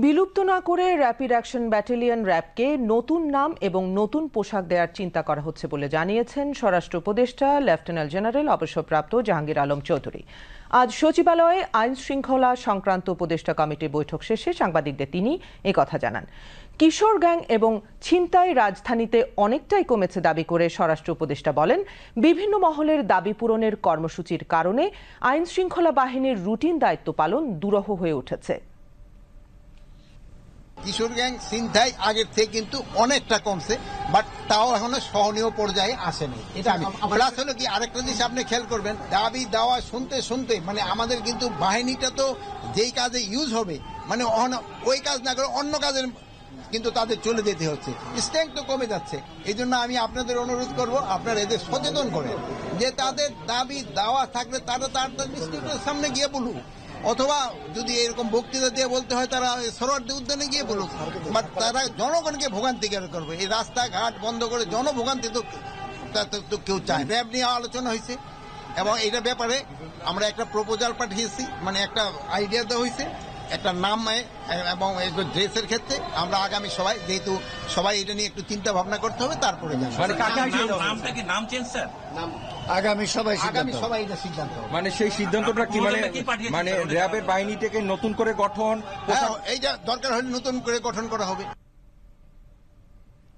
বিলুপ্ত না করে র্যাপিড অ্যাকশন ব্যাটালিয়ন র্যাবকে নতুন নাম এবং নতুন পোশাক দেওয়ার চিন্তা করা হচ্ছে বলে জানিয়েছেন স্বরাষ্ট্র উপদেষ্টা লেফটেন্যান্ট জেনারেল অবসরপ্রাপ্ত জাহাঙ্গীর আলম চৌধুরী। আজ সচিবালয়ে আইন শৃঙ্খলা সংক্রান্ত উপদেষ্টা কমিটির বৈঠক শেষে সাংবাদিকদের তিনি একথা জানান। কিশোর গ্যাং এবং ছিনতাই রাজধানীতে অনেকটাই কমেছে দাবি করে স্বরাষ্ট্র উপদেষ্টা বলেন, বিভিন্ন মহলের দাবি পূরণের কর্মসূচির কারণে আইন শৃঙ্খলা বাহিনীর রুটিন দায়িত্ব পালন দুরূহ হয়ে উঠেছে। কিশোর গ্যাং ছিনতাই আগের থেকে কিন্তু অনেকটা কমছে, বাট তাও এখনো সহনীয় পর্যায়ে আসেনি। এটা প্লাস হলো কি আরেকটা জিনিস আপনি খেয়াল করবেন, দাবি দাওয়া শুনতে শুনতে মানে আমাদের কিন্তু বাহিনীটা তো যেই কাজে ইউজ হবে মানে ওই কাজ না করে অন্য কাজের কিন্তু তাদের চলে যেতে হচ্ছে, স্ট্রেংথ তো কমে যাচ্ছে। এই জন্য আমি আপনাদের অনুরোধ করব, আপনারা এদের সচেতন করেন যে তাদের দাবি দাওয়া থাকলে তারা তার ইনস্টিটিউটের সামনে গিয়ে বলুক, অথবা যদি এরকম বক্তৃতা দিয়ে বলতে হয় তারা সরোয়ার্দী উদ্যানে গিয়ে বলুক। বাট তারা জনগণকে ভোগান্তি করবে, এই রাস্তাঘাট বন্ধ করে জনভোগান্তি তো কেউ চায়। র্যাব নিয়ে আলোচনা হয়েছে এবং এইটার ব্যাপারে আমরা একটা প্রপোজাল পাঠিয়েছি, মানে একটা আইডিয়া দেওয়া হয়েছে একটা নাম এবং ড্রেসের ক্ষেত্রে আমরা আগামী সবাই, যেহেতু সবাই এটা নিয়ে একটু চিন্তা ভাবনা করতে হবে তারপরে আগামী সবাই এটা সিদ্ধান্ত, মানে সেই সিদ্ধান্তটা কি মানে র্যাবের বাহিনীটাকে নতুন করে গঠন, এইটা দরকার হলে নতুন করে গঠন করা হবে।